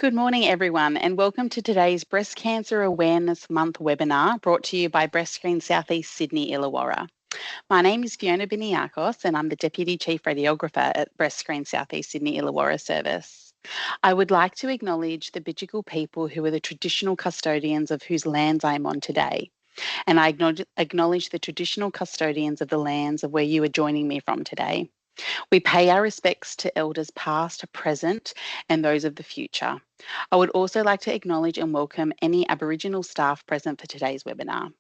Good morning, everyone, and welcome to today's Breast Cancer Awareness Month webinar brought to you by BreastScreen Southeast Sydney Illawarra. My name is Fiona Biniakos, and I'm the Deputy Chief Radiographer at BreastScreen Southeast Sydney Illawarra service. I would like to acknowledge the Bidjigal people who are the traditional custodians of whose lands I am on today. And I acknowledge the traditional custodians of the lands of where you are joining me from today. We pay our respects to elders past, present, and those of the future. I would also like to acknowledge and welcome any Aboriginal staff present for today's webinar.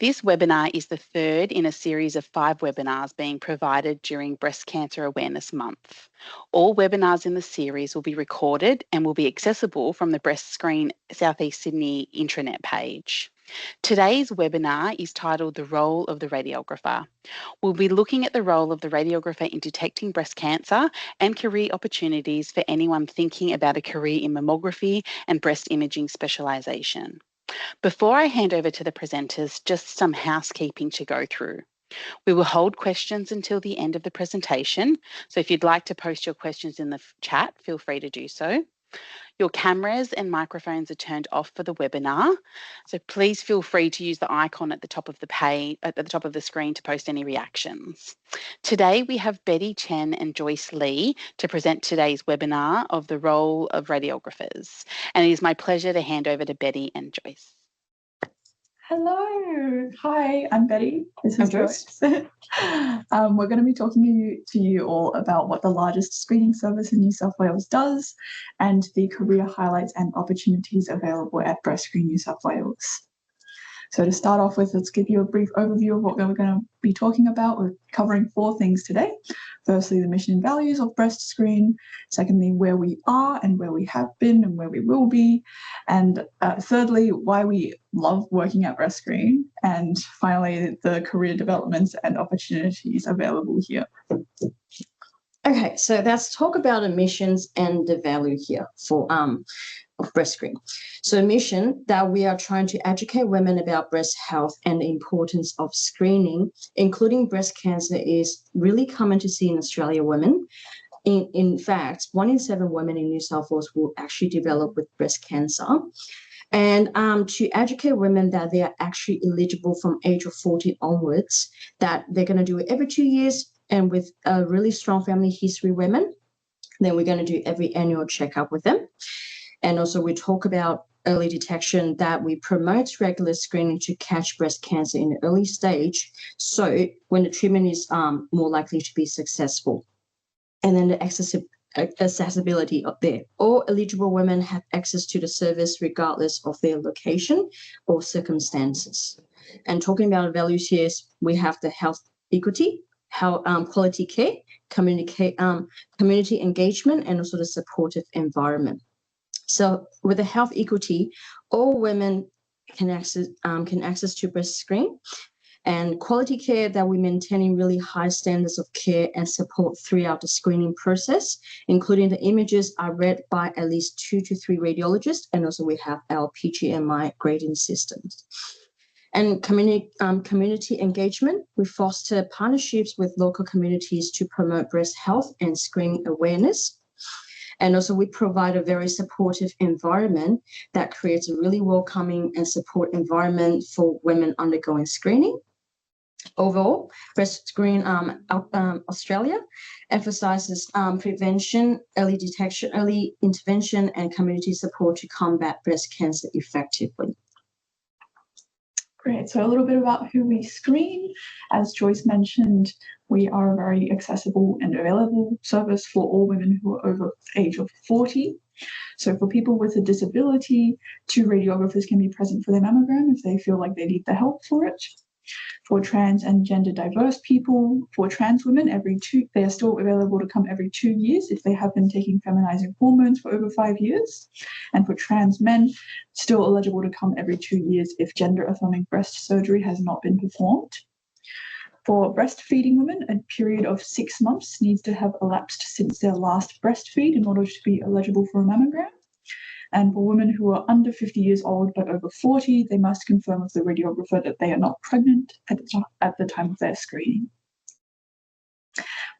This webinar is the third in a series of 5 webinars being provided during Breast Cancer Awareness Month. All webinars in the series will be recorded and will be accessible from the BreastScreen Southeast Sydney intranet page. Today's webinar is titled The Role of the Radiographer. We'll be looking at the role of the radiographer in detecting breast cancer and career opportunities for anyone thinking about a career in mammography and breast imaging specialisation. Before I hand over to the presenters, just some housekeeping to go through. We will hold questions until the end of the presentation, so if you'd like to post your questions in the chat, feel free to do so. Your cameras and microphones are turned off for the webinar, so please feel free to use the icon at the top of the page, at the top of the screen to post any reactions. Today we have Betty Chen and Joyce Lee to present today's webinar of the role of radiographers, and it is my pleasure to hand over to Betty and Joyce. Hello, hi, I'm Betty. This is Joyce. We're going to be talking to you all about what the largest screening service in New South Wales does and the career highlights and opportunities available at BreastScreen New South Wales. So to start off with, let's give you a brief overview of what we're going to be talking about. We're covering 4 things today. Firstly, the mission and values of BreastScreen. Secondly, where we are and where we have been and where we will be. And thirdly, why we love working at BreastScreen. And finally, the career developments and opportunities available here. Okay, so let's talk about the missions and the value here for of BreastScreen. So mission that we are trying to educate women about breast health and the importance of screening, including breast cancer, is really common to see in Australia women. In fact, 1 in 7 women in New South Wales will actually develop with breast cancer. And to educate women that they are actually eligible from age of 40 onwards, that they're going to do it every 2 years, and with a really strong family history women, then we're going to do every annual checkup with them. And also we talk about early detection, that we promote regular screening to catch breast cancer in the early stage, so when the treatment is more likely to be successful. And then the accessibility up there. All eligible women have access to the service regardless of their location or circumstances. And talking about values here, we have the health equity, quality care, community engagement, and also the supportive environment. So with the health equity, all women can access to BreastScreen, and quality care, that we're maintaining really high standards of care and support throughout the screening process, including the images are read by at least 2 to 3 radiologists, and also we have our PGMI grading systems. And community engagement, we foster partnerships with local communities to promote breast health and screening awareness. And also we provide a very supportive environment that creates a really welcoming and support environment for women undergoing screening. Overall, BreastScreen Australia emphasizes prevention, early detection, early intervention, and community support to combat breast cancer effectively. Great. So a little bit about who we screen. As Joyce mentioned, we are a very accessible and available service for all women who are over the age of 40. So for people with a disability, 2 radiographers can be present for their mammogram if they feel like they need the help for it. For trans and gender diverse people, for trans women, they are still available to come every 2 years if they have been taking feminizing hormones for over 5 years. And for trans men, still eligible to come every 2 years if gender affirming breast surgery has not been performed. For breastfeeding women, a period of 6 months needs to have elapsed since their last breastfeed in order to be eligible for a mammogram. And for women who are under 50 years old but over 40, they must confirm with the radiographer that they are not pregnant at the time of their screening.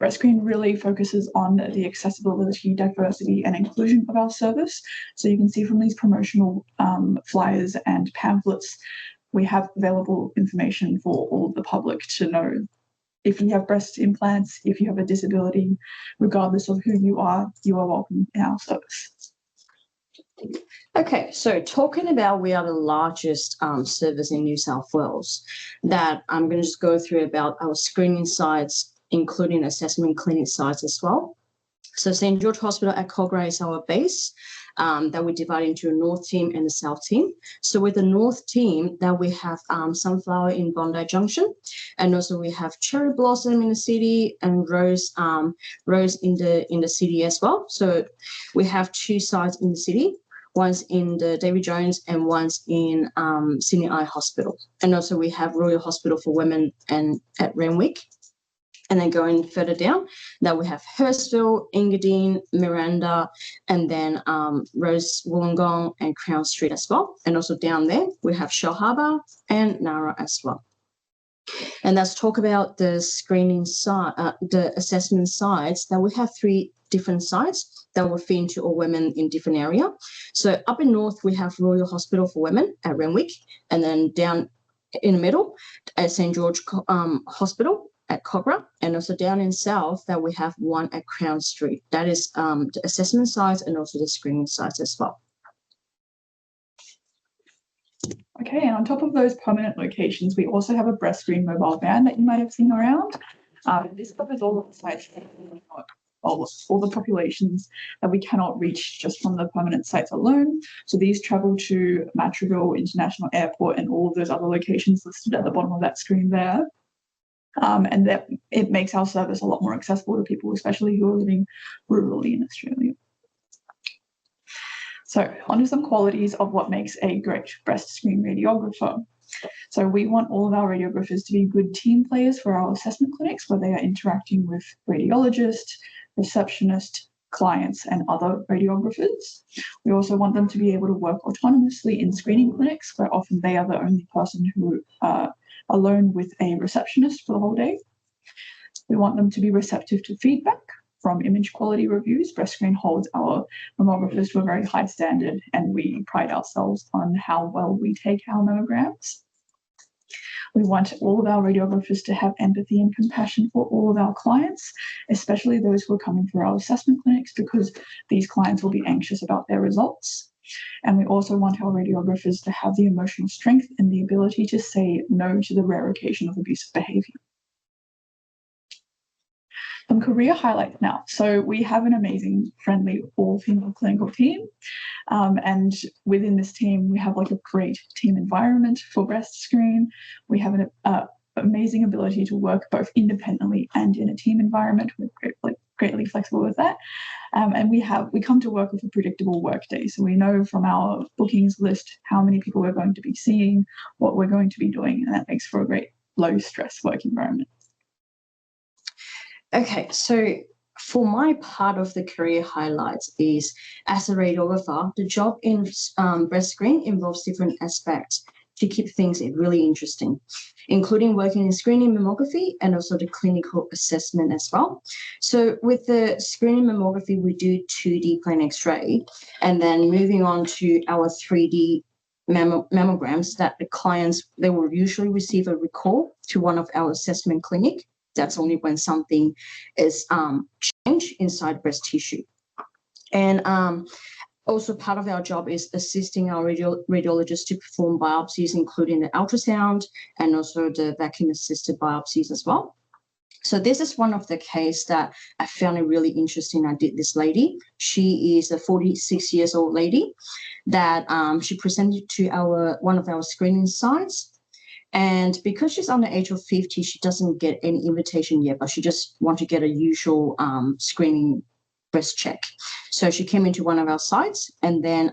BreastScreen really focuses on the accessibility, diversity, and inclusion of our service. So you can see from these promotional flyers and pamphlets, we have available information for all of the public to know. If you have breast implants, if you have a disability, regardless of who you are welcome in our service. Okay, so talking about we are the largest service in New South Wales, that I'm going to just go through about our screening sites, including assessment clinic sites as well. So St. George Hospital at Kogarah is our base that we divide into a north team and a south team. So with the north team, that we have Sunflower in Bondi Junction, and also we have Cherry Blossom in the city and Rose in the city as well. So we have 2 sites in the city. One's in the David Jones and one's in Sydney Eye Hospital. And also we have Royal Hospital for Women and at Renwick. And then going further down, that we have Hurstville, Engadine, Miranda, and then Rose Wollongong and Crown Street as well. And also down there, we have Shell Harbour and Nara as well. And let's talk about the screening side, the assessment sites. That we have 3 different sites that will fit into all women in different area. So up in north, we have Royal Hospital for Women at Renwick, and then down in the middle at St. George Hospital at Kogarah, and also down in south that we have one at Crown Street. That is the assessment sites and also the screening sites as well. Okay, and on top of those permanent locations, we also have a BreastScreen mobile van that you might have seen around. This covers all of the sites, all the populations that we cannot reach just from the permanent sites alone. So these travel to Matraville International Airport and all of those other locations listed at the bottom of that screen there. And that it makes our service a lot more accessible to people, especially who are living rurally in Australia. So onto some qualities of what makes a great BreastScreen radiographer. So we want all of our radiographers to be good team players for our assessment clinics, where they are interacting with radiologists, receptionists, clients, and other radiographers. We also want them to be able to work autonomously in screening clinics, where often they are the only person who are alone with a receptionist for the whole day. We want them to be receptive to feedback from image quality reviews. BreastScreen holds our mammographers to a very high standard, and we pride ourselves on how well we take our mammograms. We want all of our radiographers to have empathy and compassion for all of our clients, especially those who are coming through our assessment clinics, because these clients will be anxious about their results. And we also want our radiographers to have the emotional strength and the ability to say no to the rare occasion of abusive behaviour. Some career highlights now. So we have an amazing, friendly, all-female clinical team. And within this team, we have like a great team environment for BreastScreen. We have an amazing ability to work both independently and in a team environment. We're greatly flexible with that. And we come to work with a predictable work day. So we know from our bookings list how many people we're going to be seeing, what we're going to be doing, and that makes for a great low-stress work environment. Okay, so for my part of the career highlights is, as a radiographer, the job in BreastScreen involves different aspects to keep things really interesting, including working in screening mammography and also the clinical assessment as well. So with the screening mammography, we do 2D plain X-ray, and then moving on to our 3D mammograms that the clients, they will usually receive a recall to one of our assessment clinic. That's only when something is changed inside breast tissue. And also part of our job is assisting our radiologists to perform biopsies, including the ultrasound and also the vacuum-assisted biopsies as well. So this is one of the cases that I found it really interesting. I did this lady. She is a 46-year-old lady that she presented to one of our screening sites. And because she's under the age of 50, she doesn't get any invitation yet, but she just wants to get a usual screening breast check. So she came into one of our sites, and then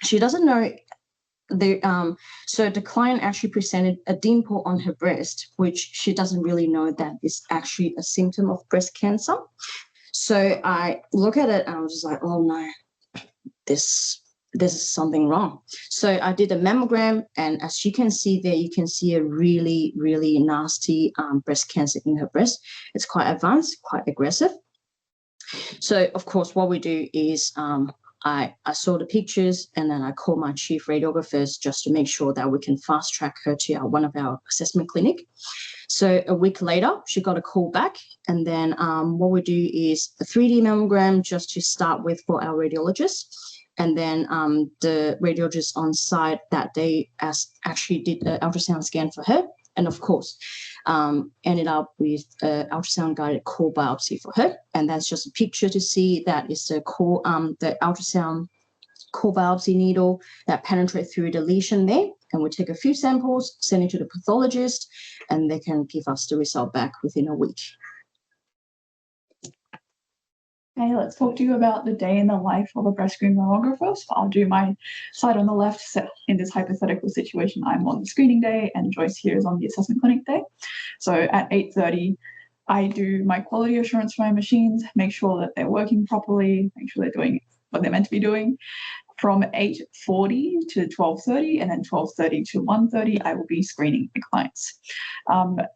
she doesn't know so the client actually presented a dimple on her breast, which she doesn't really know that is actually a symptom of breast cancer. So I look at it and I was just like, oh no, this there's something wrong. So I did a mammogram, and as you can see there, you can see a really, really nasty breast cancer in her breast. It's quite advanced, quite aggressive. So of course, what we do is I saw the pictures, and then I called my chief radiographers just to make sure that we can fast track her to one of our assessment clinic. So a week later, she got a call back, and then what we do is a 3D mammogram just to start with for our radiologist. And then the radiologist on site that day actually did an ultrasound scan for her, and of course ended up with an ultrasound guided core biopsy for her. And that's just a picture to see that is the core, the ultrasound core biopsy needle that penetrates through the lesion there. And we take a few samples, send it to the pathologist, and they can give us the result back within a week. Okay, let's talk to you about the day in the life of a breast screen radiographer. So I'll do my side on the left. So in this hypothetical situation, I'm on the screening day and Joyce here is on the assessment clinic day. So at 8:30, I do my quality assurance for my machines, make sure that they're working properly, make sure they're doing what they're meant to be doing. From 8:40 to 12:30, and then 12:30 to 1:30, I will be screening the clients. I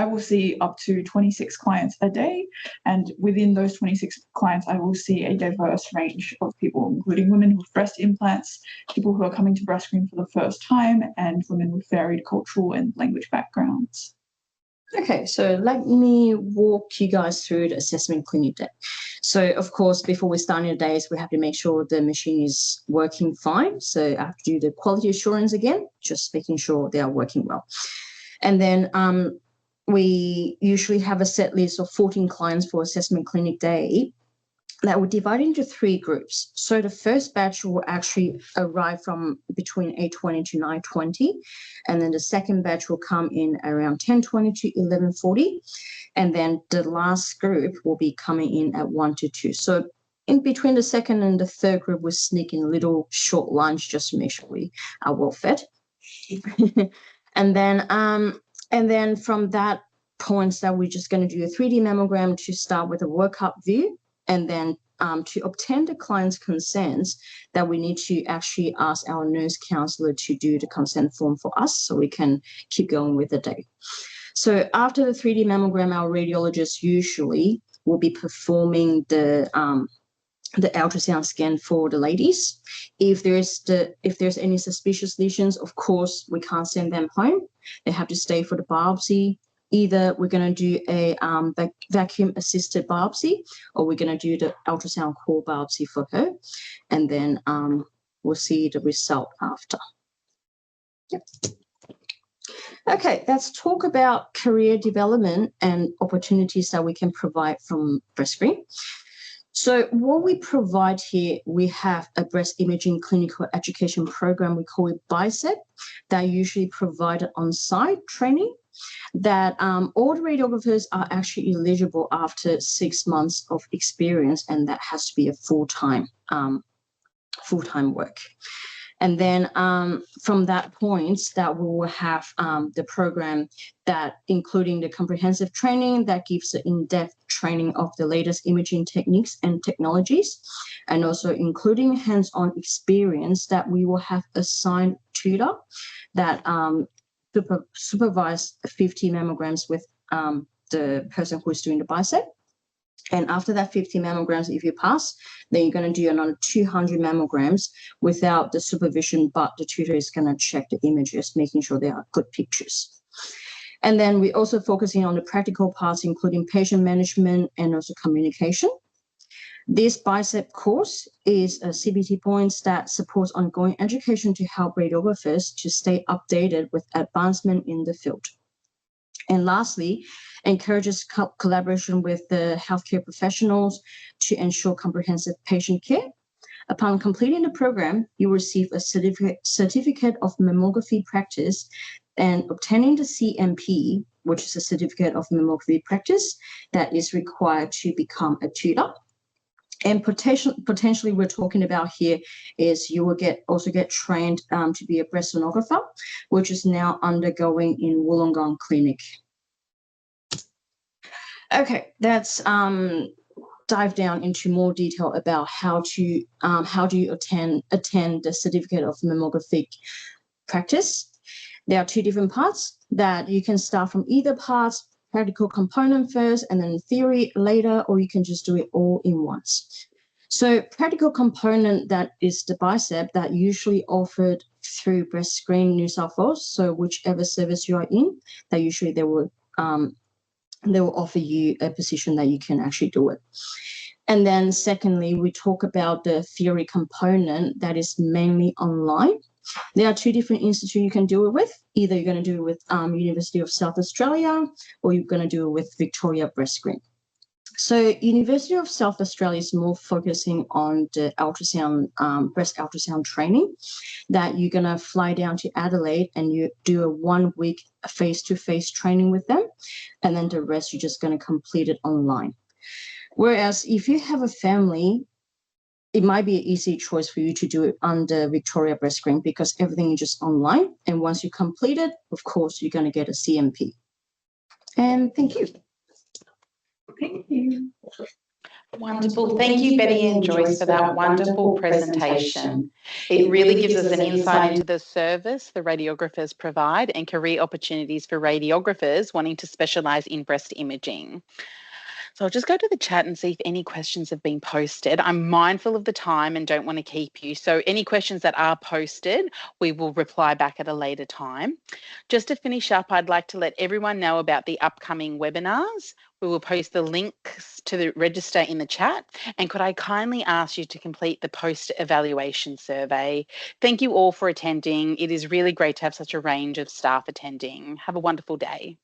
will see up to 26 clients a day, and within those 26 clients, I will see a diverse range of people, including women with breast implants, people who are coming to BreastScreen for the first time, and women with varied cultural and language backgrounds. Okay, so let me walk you guys through the assessment clinic day. So, of course, before we start the days, we have to make sure the machine is working fine. So I have to do the quality assurance again, just making sure they are working well. And then we usually have a set list of 14 clients for assessment clinic day that will divide into 3 groups. So the first batch will actually arrive from between 8:20 to 9:20. And then the second batch will come in around 10:20 to 11:40. And then the last group will be coming in at 1 to 2. So in between the second and the third group, we'll sneak in a little short lunch just to make sure we are well fed. And then from that point that we're just going to do a 3D mammogram to start with a workup view, and then to obtain the client's consents, that we need to actually ask our nurse counselor to do the consent form for us so we can keep going with the day. So after the 3D mammogram, our radiologist usually will be performing the ultrasound scan for the ladies. If there's any suspicious lesions, of course, we can't send them home. They have to stay for the biopsy. Either we're going to do a vacuum-assisted biopsy, or we're going to do the ultrasound core biopsy for her, and then we'll see the result after. Yep. Okay, let's talk about career development and opportunities that we can provide from BreastScreen. So what we provide here, we have a breast imaging clinical education program, we call it BICEP, that usually provided on-site training, that all the radiographers are actually eligible after 6 months of experience, and that has to be a full-time work. And then from that point, that we will have the program that including the comprehensive training that gives the in-depth training of the latest imaging techniques and technologies, and also including hands-on experience that we will have assigned tutor that supervise 50 mammograms with the person who is doing the BICEP. And after that 50 mammograms, if you pass, then you're going to do another 200 mammograms without the supervision, but the tutor is going to check the images, making sure they are good pictures. And then we're also focusing on the practical parts, including patient management and also communication. This BICEP course is a CBT points that supports ongoing education to help radiographers to stay updated with advancement in the field. And lastly, encourages collaboration with the healthcare professionals to ensure comprehensive patient care. Upon completing the program, you receive a certificate of mammography practice, and obtaining the CMP, which is a certificate of mammography practice, that is required to become a tutor. And potentially we're talking about here is you will also get trained to be a breast sonographer, which is now undergoing in Wollongong Clinic. Okay, that's dive down into more detail about how do you attend the certificate of mammographic practice. There are two different parts that you can start from either parts, practical component first and then theory later, or you can just do it all in once. So practical component, that is the bicep that usually offered through BreastScreen New South Wales. So whichever service you are in, that usually they will offer you a position that you can actually do it. And then secondly, we talk about the theory component that is mainly online. There are two different institutes you can do it with. Either you're going to do it with University of South Australia, or you're going to do it with Victoria BreastScreen. So University of South Australia is more focusing on the ultrasound, breast ultrasound training, that you're going to fly down to Adelaide and you do a 1 week face-to-face training with them. And then the rest, you're just going to complete it online. Whereas if you have a family, it might be an easy choice for you to do it under Victoria BreastScreen because everything is just online. And once you complete it, of course, you're going to get a CMP. And thank you. Thank you. Wonderful. Thank you, Betty and Joyce, for that wonderful presentation. It really gives us an insight into the service the radiographers provide and career opportunities for radiographers wanting to specialise in breast imaging. So I'll just go to the chat and see if any questions have been posted. I'm mindful of the time and don't want to keep you. So any questions that are posted, we will reply back at a later time. Just to finish up, I'd like to let everyone know about the upcoming webinars. We will post the links to the register in the chat. And could I kindly ask you to complete the post-evaluation survey? Thank you all for attending. It is really great to have such a range of staff attending. Have a wonderful day.